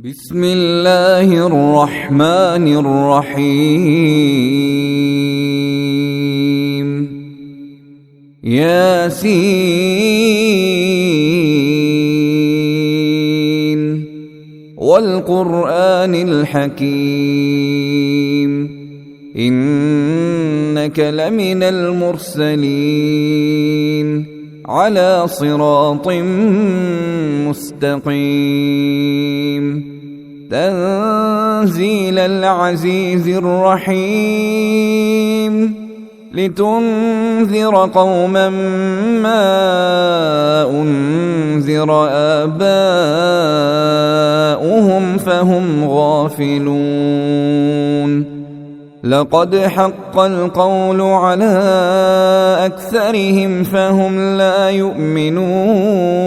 بسم الله الرحمن الرحيم ياسين والقرآن الحكيم إنك لمن المرسلين على صراط مستقيم تنزيل العزيز الرحيم لتنذر قوما ما أنذر آباؤهم فهم غافلون لقد حق القول على أكثرهم فهم لا يؤمنون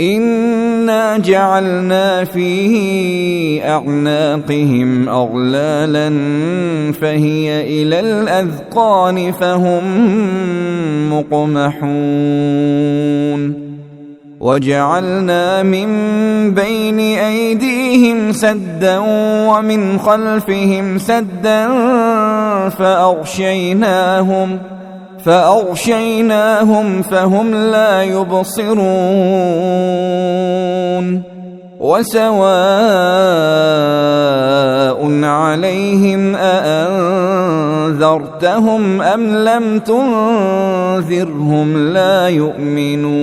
إنا جعلنا في أعناقهم أغلالا فهي إلى الأذقان فهم مقمحون وجعلنا من بين أيديهم سدا ومن خلفهم سدا فأغشيناهم فهم لا يبصرون وسواء عليهم أأنذرتهم أم لم تنذرهم لا يؤمنون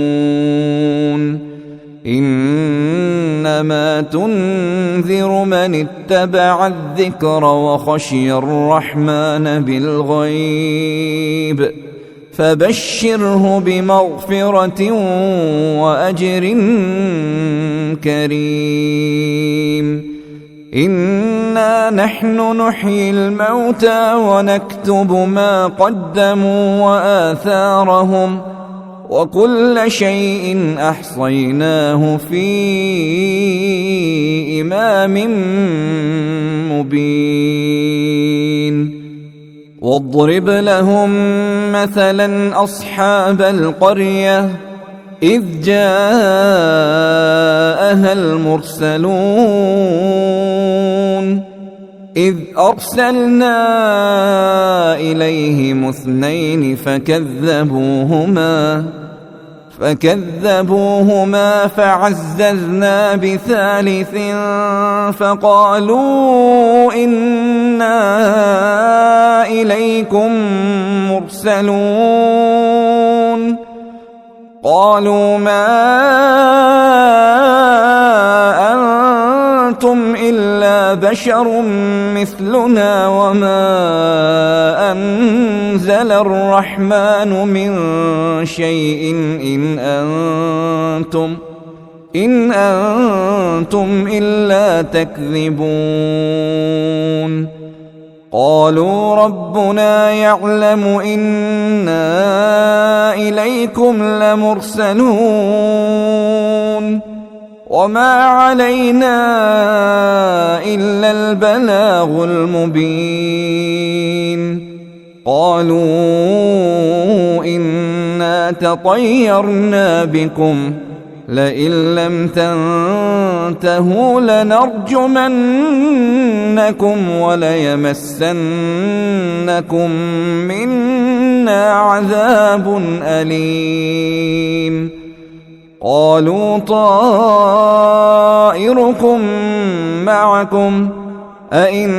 إنما تنذر من اتبع الذكر وخشي الرحمن بالغيب فبشره بمغفرة وأجر كريم إنا نحن نحيي الموتى ونكتب ما قدموا وآثارهم وكل شيء أحصيناه في إمام مبين واضرب لهم مثلا أصحاب القرية إذ جاءها المرسلون إذ أرسلنا إليهم اثنين فكذبوهما فعززنا بثالث فقالوا إنا إليكم مرسلون قالوا ما أنتم إلا بشر مثلنا وما أنزل الرحمن من شيء إن أنتم إلا تكذبون قالوا ربنا يعلم إنا إليكم لمرسلون وما علينا إلا البلاغ المبين قالوا إنا تطيرنا بكم لئن لم تنتهوا لنرجمنكم وليمسنكم منا عذاب أليم قالوا طائركم معكم أئن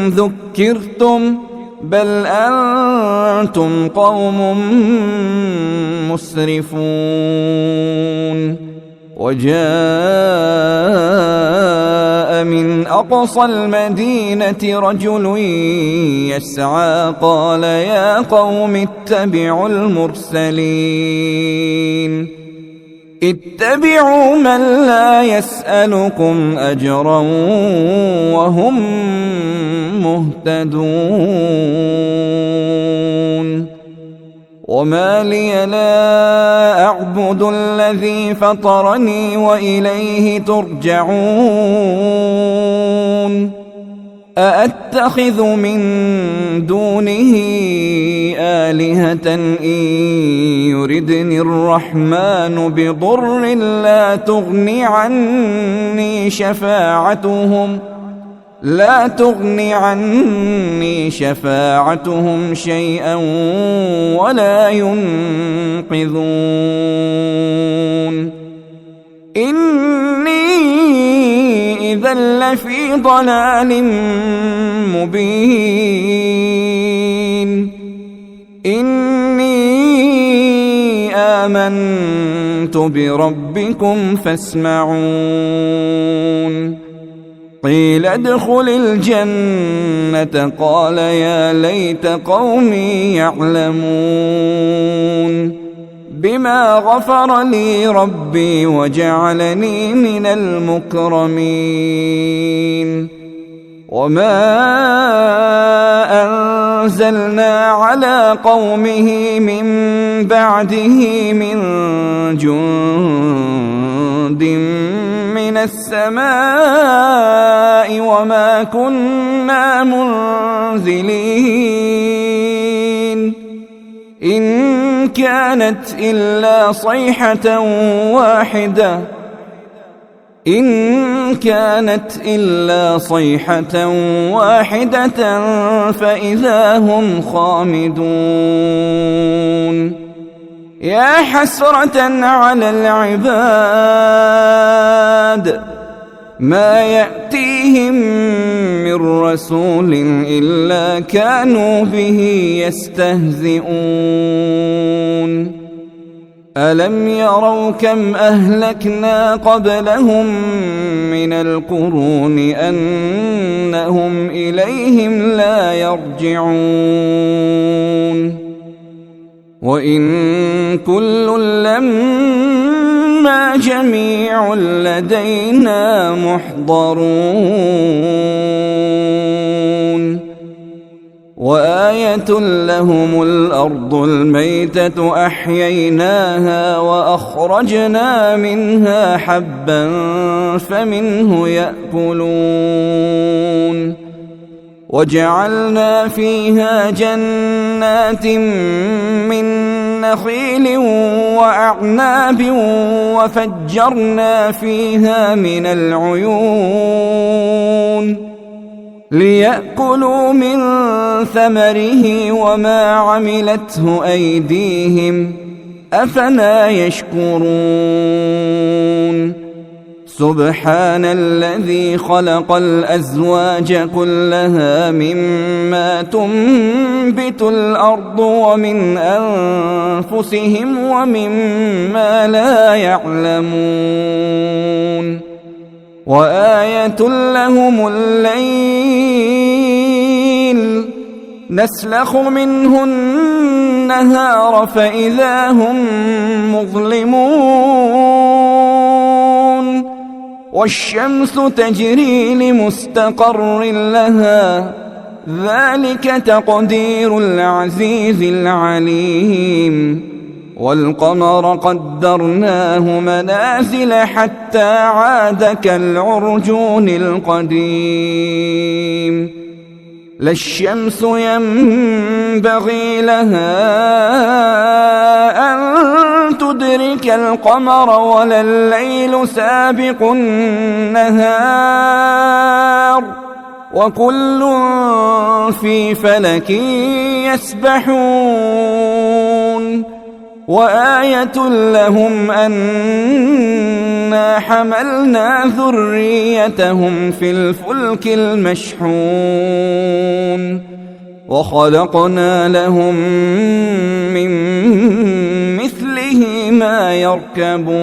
ذكرتم بل أنتم قوم مسرفون وجاء من أقصى المدينة رجل يسعى قال يا قوم اتبعوا المرسلين اتبعوا من لا يسألكم أجرا وهم مهتدون وما لي لا أعبد الذي فطرني وإليه ترجعون أأتخذ من دونه آلهة إن يردني الرحمن بضر لا تغن عني شفاعتهم شيئا ولا ينقذون إني إذا لفي ضلال مبين إني آمنت بربكم فاسمعون قيل ادخل الجنة قال يا ليت قومي يعلمون بما غفر لي ربي وجعلني من المكرمين وما أنزلنا على قومه من بعده من جند من السماء وما كنا منزلين إن كانت إلا صيحة واحدة فإذا هم خامدون يا حسرة على العباد ما يأتيهم من رسول إلا كانوا به يستهزئون ألم يروا كم أهلكنا قبلهم من القرون أنهم إليهم لا يرجعون وإن كل لما جميع لدينا محضرون وآية لهم الأرض الميتة أحييناها وأخرجنا منها حبا فمنه يأكلون وجعلنا فيها جنات من نخيل وأعناب وفجرنا فيها من العيون ليأكلوا من ثمره وما عملته أيديهم أفلا يشكرون سبحان الذي خلق الأزواج كلها مما تنبت الأرض ومن أنفسهم ومما لا يعلمون وآية لهم الليل نسلخ منه النهار فإذا هم مظلمون والشمس تجري لمستقر لها ذلك تقدير العزيز العليم والقمر قدرناه منازل حتى عاد كالعرجون القديم لا الشمس ينبغي لها أن تدرك القمر ولا الليل سابق النهار وكل في فلك يسبحون وآية لهم أنا حملنا ذريتهم في الفلك المشحون وخلقنا لهم من مثله ما يركبون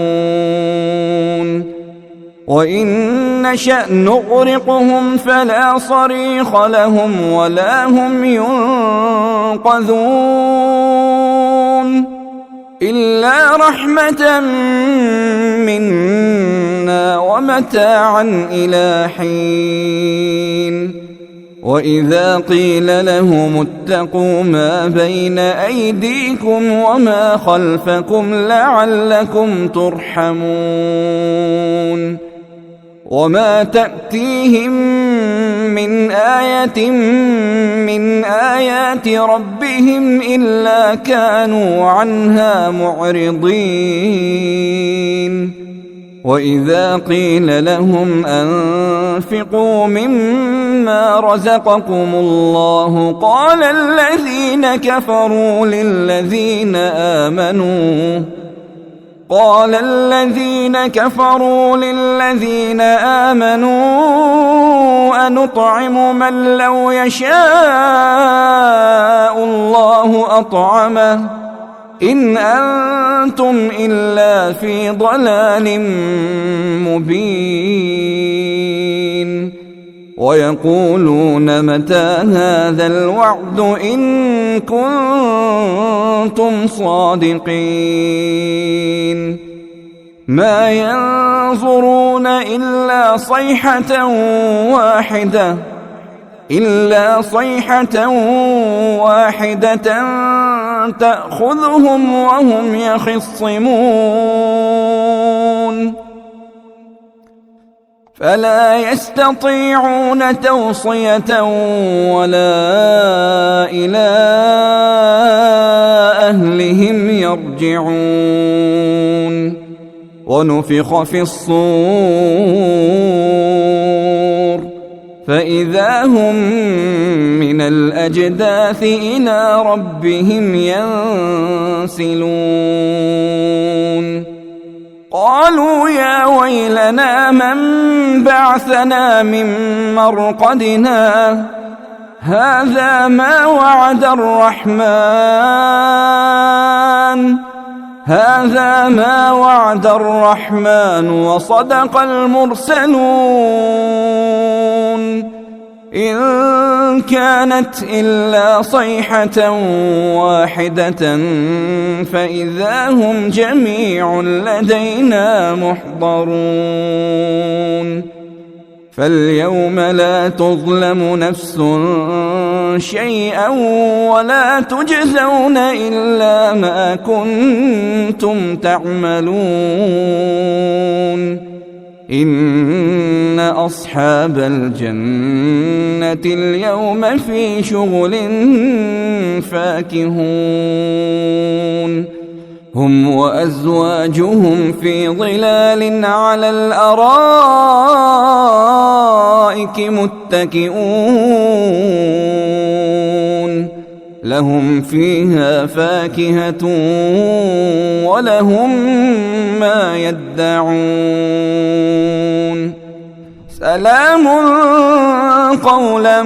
وإن نشأ نغرقهم فلا صريخ لهم ولا هم ينقذون إلا رحمة منا ومتاعا إلى حين وإذا قيل لهم اتقوا ما بين أيديكم وما خلفكم لعلكم ترحمون وما تأتيهم من آية من آيات ربهم إلا كانوا عنها معرضين وإذا قيل لهم أنفقوا مما رزقكم الله قال الذين كفروا للذين آمنوا أنطعم من لو يشاء الله أطعمه إن أنتم إلا في ضلال مبين ويقولون متى هذا الوعد إن كنتم صادقين ما ينظرون إلا صيحة واحدة تأخذهم وهم يخصمون فلا يستطيعون توصية ولا إلى أهلهم يرجعون ونفخ في الصور فإذا هم من الأجداث إلى ربهم ينسلون قالوا يا ويلنا من بعثنا من مرقدنا هذا ما وعد الرحمن وصدق المرسلون إن كانت إلا صيحة واحدة فإذا هم جميع لدينا محضرون فاليوم لا تظلم نفس شيئا ولا تجزون إلا ما كنتم تعملون إن أصحاب الجنة اليوم في شغل فاكهون هم وأزواجهم في ظلال على الأرائك متكئون لهم فيها فاكهة ولهم ما يدعون سلام قولا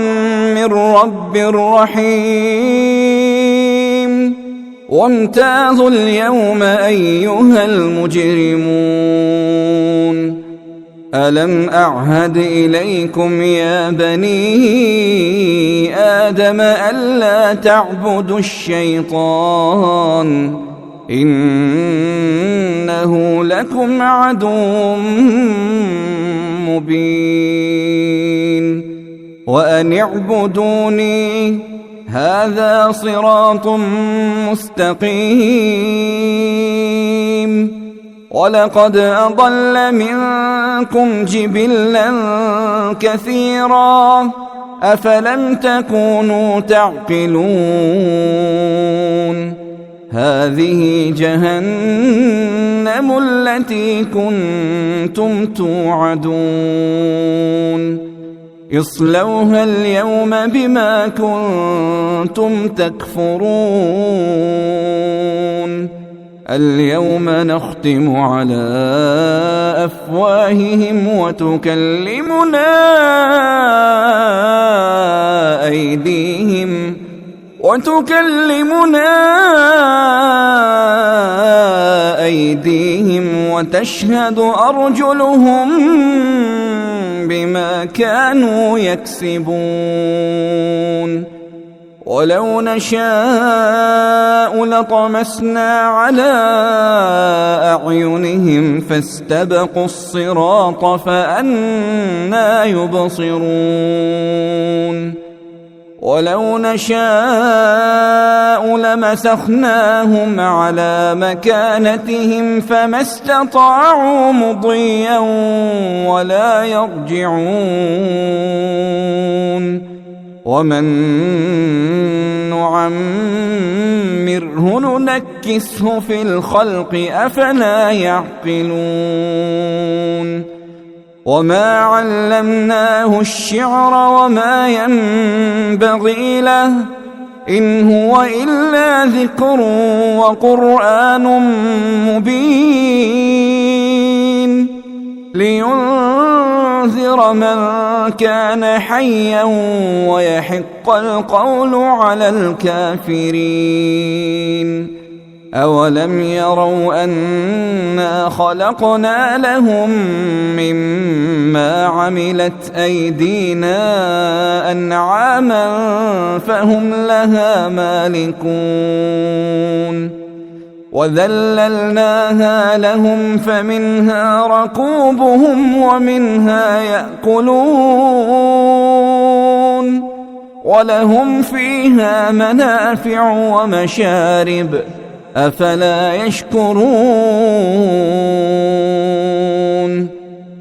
من رب رحيم وامتازوا اليوم أيها المجرمون ألم أعهد إليكم يا بني آدم ألا تعبدوا الشيطان إنه لكم عدو مبين وأن اعبدوني هذا صراط مستقيم ولقد أضل منكم جبلا كثيرا أفلم تكونوا تعقلون هذه جهنم التي كنتم توعدون اصلوها اليوم بما كنتم تكفرون اليوم نختم على أفواههم وتكلمنا أيديهم وتشهد أرجلهم بما كانوا يكسبون ولو نشاء لطمسنا على أعينهم فاستبقوا الصراط فأنى يبصرون ولو نشاء لمسخناهم على مكانتهم فما استطاعوا مضيا ولا يرجعون ومن نعمره ننكسه في الخلق أفلا يعقلون وما علمناه الشعر وما ينبغي له إن هو إلا ذكر وقرآن مبين لينذر من كان حيا ويحق القول على الكافرين أولم يروا أنا خلقنا لهم مما عملت أيدينا أنعاما فهم لها مالكون وذللناها لهم فمنها ركوبهم ومنها يأكلون ولهم فيها منافع ومشارب أفلا يشكرون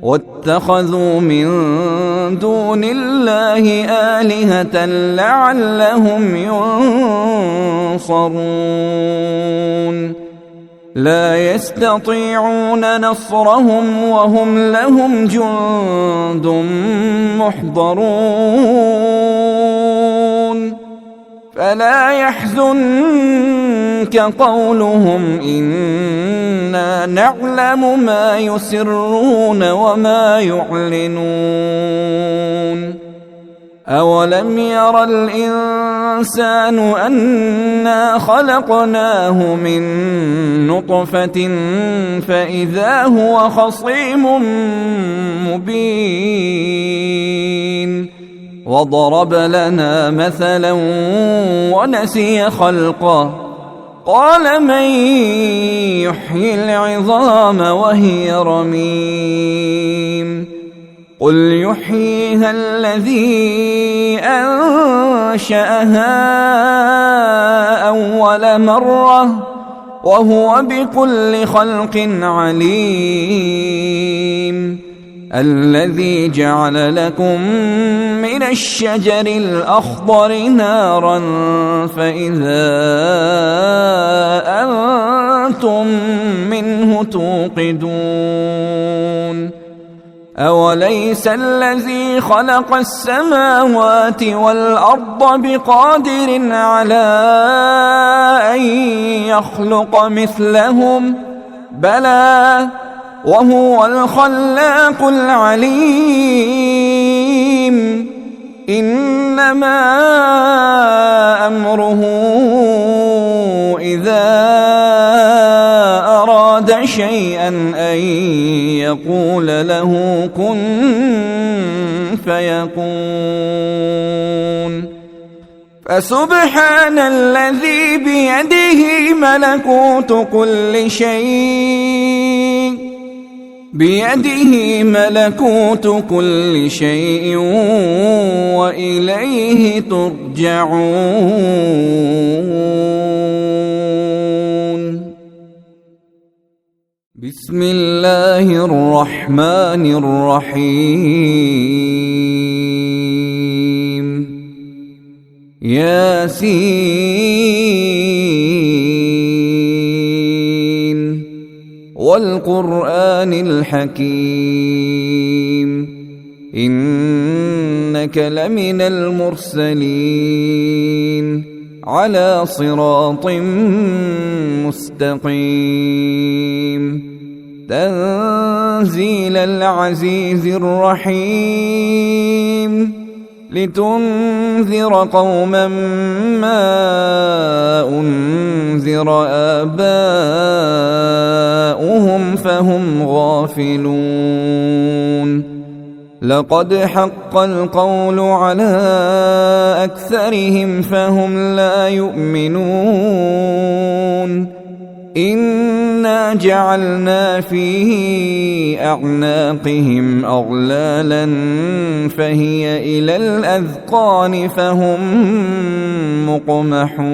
واتخذوا من دون الله آلهة لعلهم ينصرون لا يستطيعون نصرهم وهم لهم جند محضرون فلا يحزنك قولهم إنا نعلم ما يسرون وما يعلنون أولم ير الإنسان أنا خلقناه من نطفة فإذا هو خصيم مبين وضرب لنا مثلا ونسي خلقه قال من يحيي العظام وهي رميم قل يحييها الذي أنشأها أول مرة وهو بكل خلق عليم الذي جعل لكم من الشجر الأخضر نارا فإذا أنتم منه توقدون أوليس الذي خلق السماوات والأرض بقادر على أن يخلق مثلهم بلى وهو الخلاق العليم إنما أمره إذا أراد شيئا أن يقول له كن فيكون فسبحان الذي بيده ملكوت كل شيء وإليه ترجعون بسم الله الرحمن الرحيم ياسين والقرآن الحكيم إنك لمن المرسلين على صراط مستقيم تنزيل العزيز الرحيم لتنذر قوما ما أنذر آباؤهم فهم غافلون لقد حق القول على أكثرهم فهم لا يؤمنون إن إنا جعلنا في أعناقهم أغلالا فهي إلى الأذقان فهم مقمحون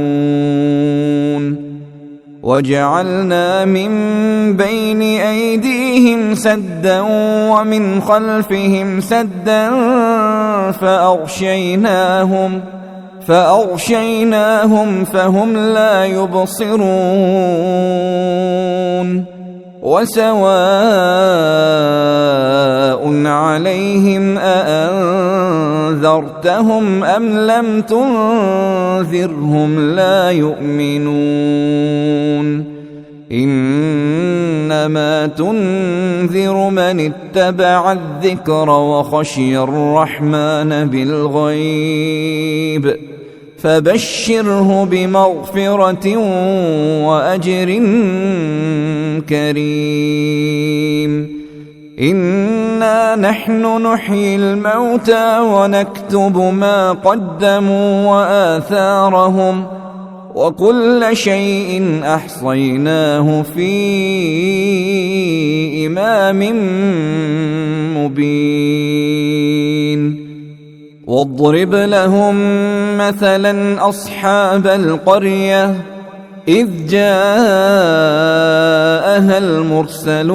وجعلنا من بين أيديهم سدا ومن خلفهم سدا فأغشيناهم فهم لا يبصرون وسواء عليهم أأنذرتهم أم لم تنذرهم لا يؤمنون إنما تنذر من اتبع الذكر وخشي الرحمن بالغيب فبشره بمغفرة وأجر كريم إنا نحن نحيي الموتى ونكتب ما قدموا وآثارهم وكل شيء أحصيناه في إمام مبين واضرب لهم مثلا أصحاب القرية إذ جاءها المرسلون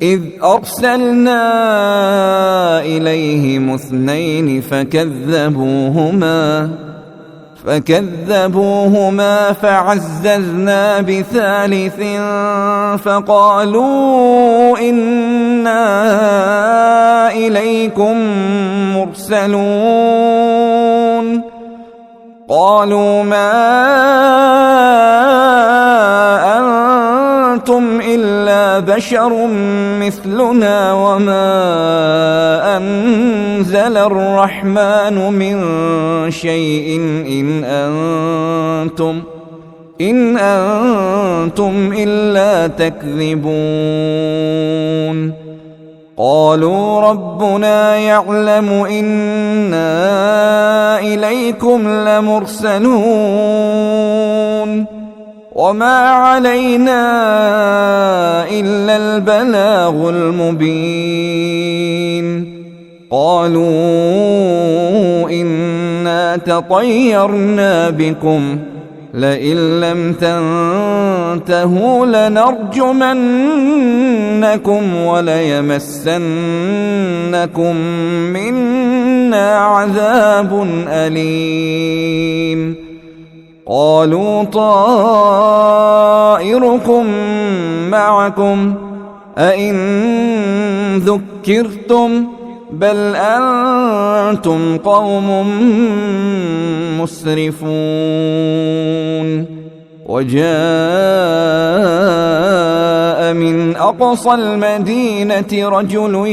إذ أرسلنا إليهم اثنين فكذبوهما فعززنا بثالث فقالوا إنا إليكم مرسلون قالوا ما أنتم إلا بشر مثلنا وما أنزل الرحمن من شيء إن أنتم إلا تكذبون قالوا ربنا يعلم إنا إليكم لمرسلون وما علينا إلا البلاغ المبين قالوا إنا تطيرنا بكم لئن لم تنتهوا لنرجمنكم وليمسنكم منا عذاب أليم قالوا طائركم معكم أئن ذكرتم بل أنتم قوم مسرفون وجاء من أقصى المدينة رجل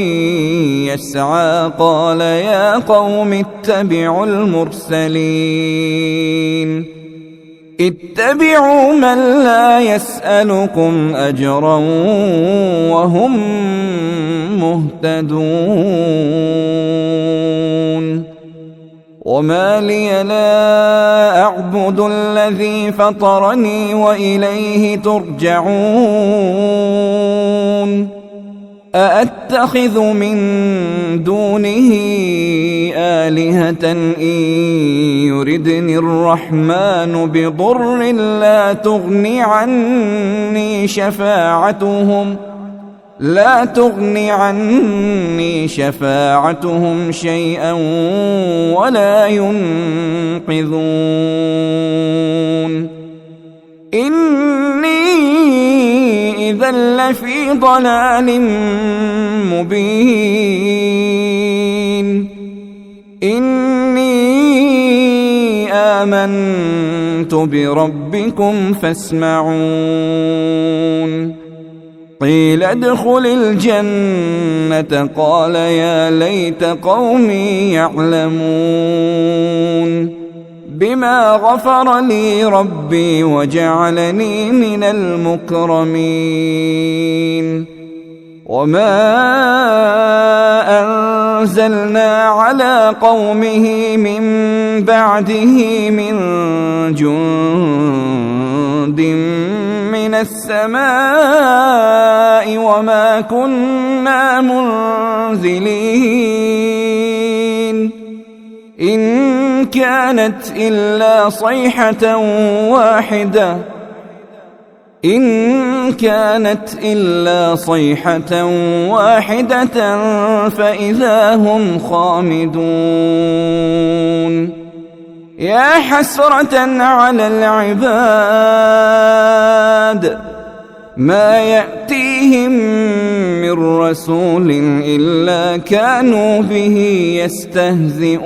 يسعى قال يا قوم اتبعوا المرسلين اتبعوا من لا يسألكم أجرا وهم مهتدون وما لي لا أعبد الذي فطرني وإليه ترجعون أأتخذ من دونه آلهة إن يردني الرحمن بضر لا تغني عني شفاعتهم شيئا ولا ينقذون إني إذا لفي ضلال مبين إني آمنت بربكم فاسمعون قيل ادخل الجنة قال يا ليت قومي يعلمون بما غفر لي ربي وجعلني من المكرمين وما أنزلنا على قومه من بعده من جند من السماء وما كنا منزلين إن كانت إلا صيحة واحدة فإذا هم خامدون يا حسرة على العباد ما يأتيهم من رسول إلا كانوا به يستهزئون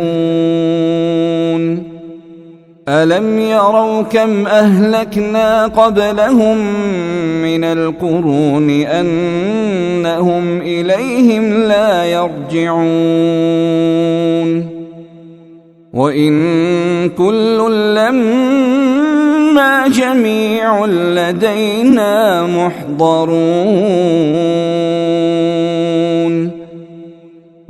ألم يروا كم أهلكنا قبلهم من القرون أنهم إليهم لا يرجعون وإن كل لما جميع لدينا محضرون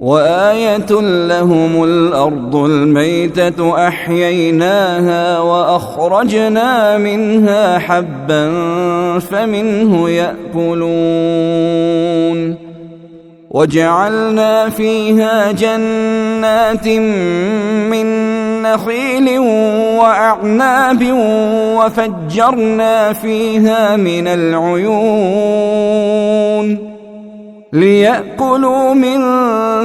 وآية لهم الأرض الميتة أحييناها وأخرجنا منها حبا فمنه يأكلون وجعلنا فيها جنات من نخيل وأعناب وفجرنا فيها من العيون ليأكلوا من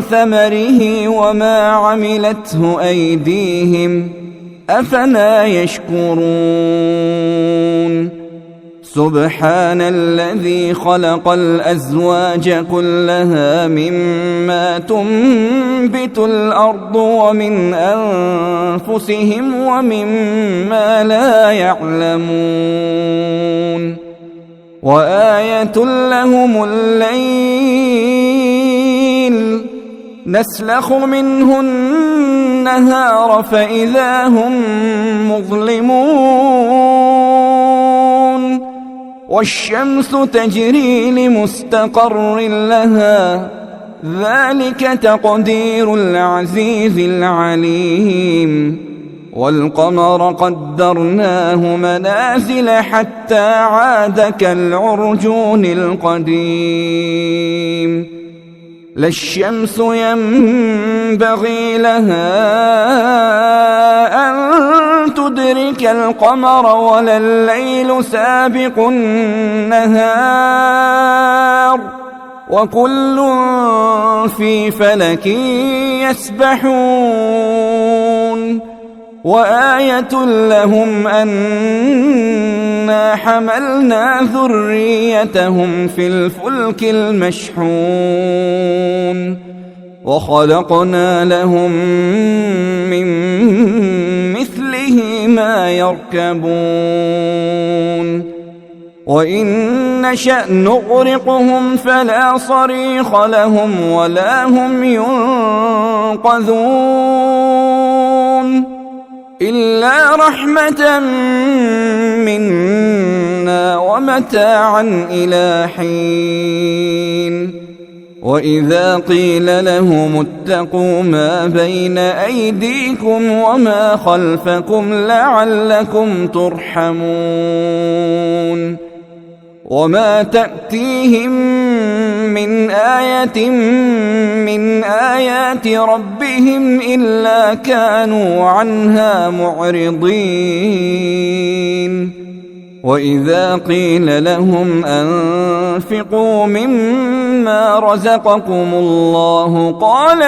ثمره وما عملته أيديهم أفلا يشكرون سبحان الذي خلق الأزواج كلها مما تنبت الأرض ومن أنفسهم ومما لا يعلمون وآية لهم الليل نسلخ منه النهار فإذا هم مظلمون والشمس تجري لمستقر لها ذلك تقدير العزيز العليم والقمر قدرناه منازل حتى عاد كالعرجون القديم لا الشمس ينبغي لها أن تدرك القمر ولا الليل سابق النهار وكل في فلك يسبحون وآية لهم أنا حملنا ذريتهم في الفلك المشحون وخلقنا لهم من مثله ما يركبون وإن نشأ نغرقهم فلا صريخ لهم ولا هم ينقذون إلا رحمة منا ومتاعا إلى حين وإذا قيل لهم اتقوا ما بين أيديكم وما خلفكم لعلكم ترحمون وما تأتيهم من آية من آيات ربهم إلا كانوا عنها معرضين وإذا قيل لهم أنفقوا مما رزقكم الله قال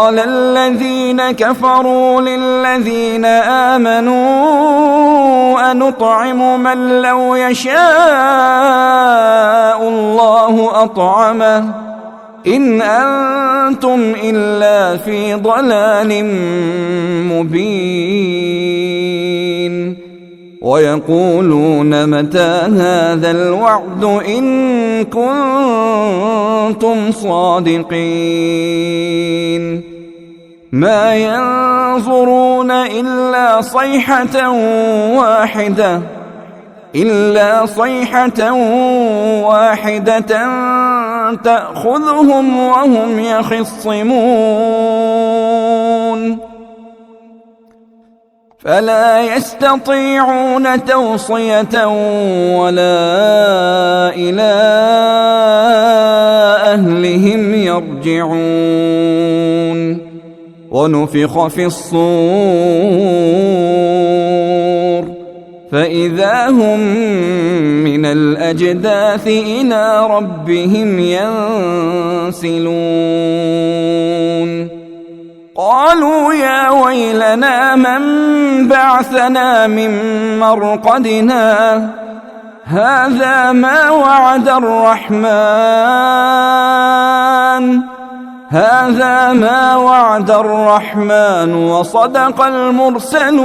الذين كفروا للذين آمنوا أنطعم من لو يشاء الله أطعمه إن أنتم إلا في ضلال مبين ويقولون متى هذا الوعد إن كنتم صادقين ما ينظرون إلا صيحة واحدة إلا صيحة واحدة تأخذهم وهم يخصمون فلا يستطيعون توصية ولا إلى أهلهم يرجعون ونفخ في الصور فإذا هم من الأجداث إلى ربهم ينسلون قالوا يا ويلنا من بعثنا من مرقدنا هذا ما وعد الرحمن وصدق المرسلون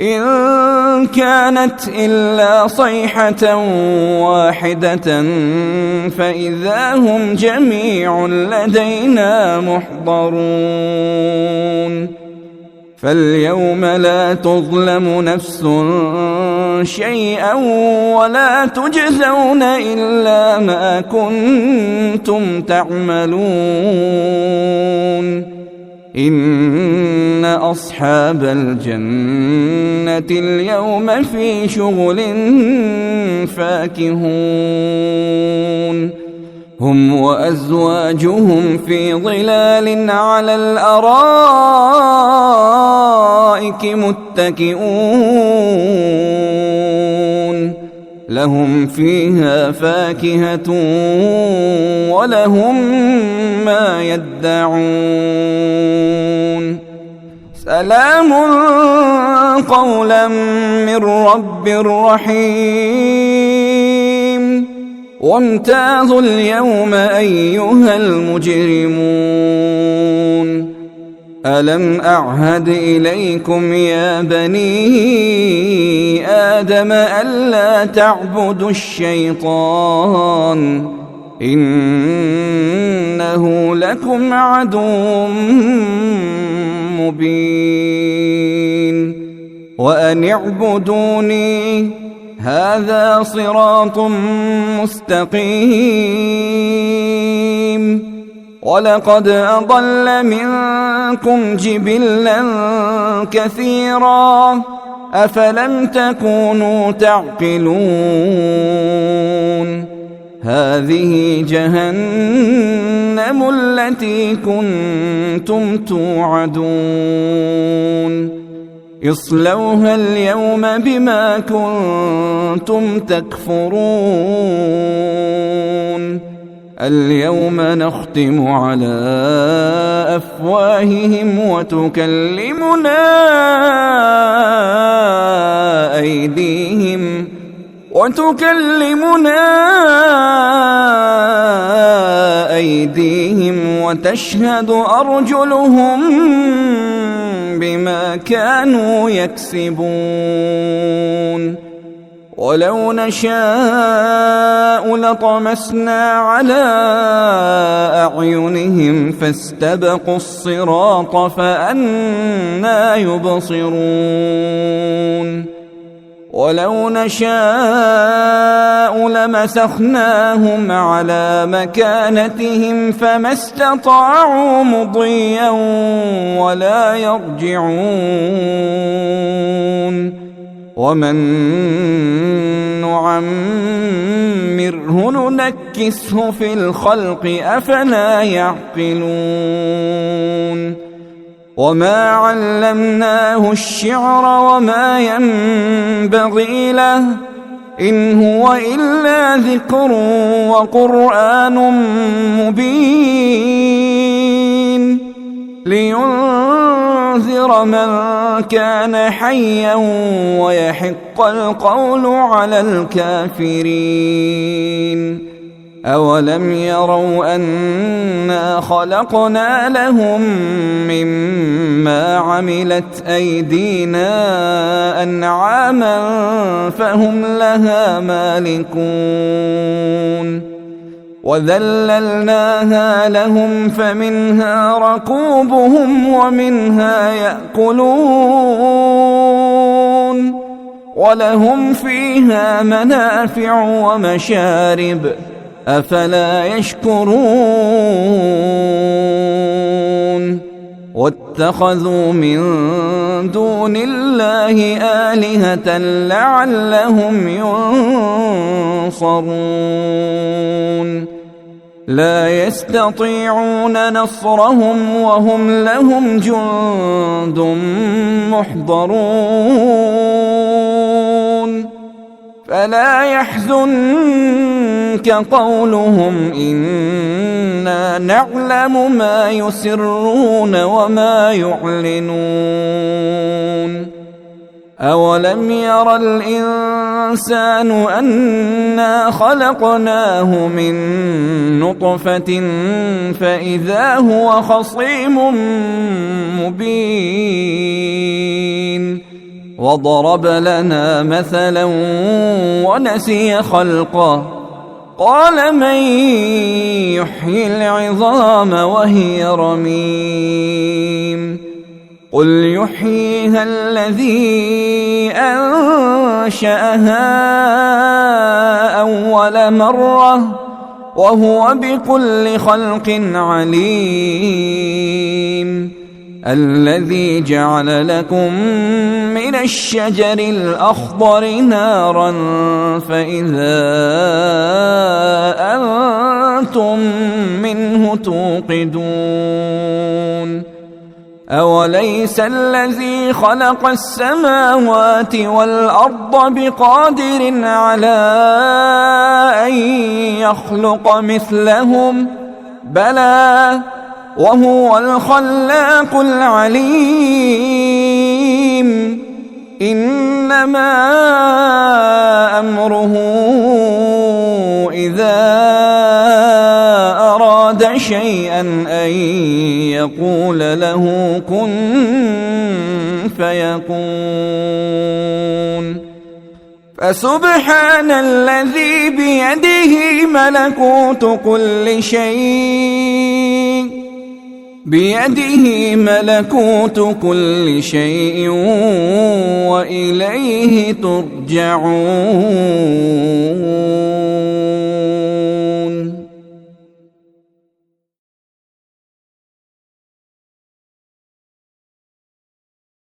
إن كانت إلا صيحة واحدة فإذا هم جميع لدينا محضرون فاليوم لا تظلم نفس شيئا ولا تجزون إلا ما كنتم تعملون إن أصحاب الجنة اليوم في شغل فاكهون هم وأزواجهم في ظلال على الأرائك متكئون لهم فيها فاكهة ولهم ما يدعون سلام قولا من رب رحيم وامتازوا اليوم أيها المجرمون ألم أعهد إليكم يا بني آدم ألا تعبدوا الشيطان إنه لكم عدو مبين وأن اعبدوني هذا صراط مستقيم ولقد أضل منكم جبلا كثيرا أفلم تكونوا تعقلون هذه جهنم التي كنتم توعدون اصلوها اليوم بما كنتم تكفرون اليوم نختم على أفواههم وتكلمنا أيديهم وتشهد أرجلهم بما كانوا يكسبون ولو نشاء لطمسنا على أعينهم فاستبقوا الصراط فأنى يبصرون ولو نشاء لمسخناهم على مكانتهم فما استطاعوا مضيا ولا يرجعون ومن نعمره ننكسه في الخلق أفلا يعقلون وما علمناه الشعر وما ينبغي له إن هو إلا ذكر وقرآن مبين لينذر من كان حيا ويحق القول على الكافرين أولم يروا أنا خلقنا لهم مما عملت أيدينا أنعاما فهم لها مالكون وذللناها لهم فمنها ركوبهم ومنها يأكلون ولهم فيها منافع ومشارب أفلا يشكرون واتخذوا من دون الله آلهة لعلهم ينصرون لا يستطيعون نصرهم وهم لهم جند محضرون فلا يحزنك قولهم إنا نعلم ما يسرون وما يعلنون أولم ير الإنسان أنا خلقناه من نطفة فإذا هو خصيم مبين وضرب لنا مثلا ونسي خلقه قال من يحيي العظام وهي رميم قل يحييها الذي أنشأها أول مرة وهو بكل خلق عليم الذي جعل لكم من الشجر الأخضر نارا فإذا أنتم منه توقدون أوليس الذي خلق السماوات والأرض بقادر على أن يخلق مثلهم بلى وهو الخلاق العليم إنما أمره إذا أراد شيئا أن يقول له كن فيكون فسبحان الذي بيده ملكوت كل شيء وإليه ترجعون.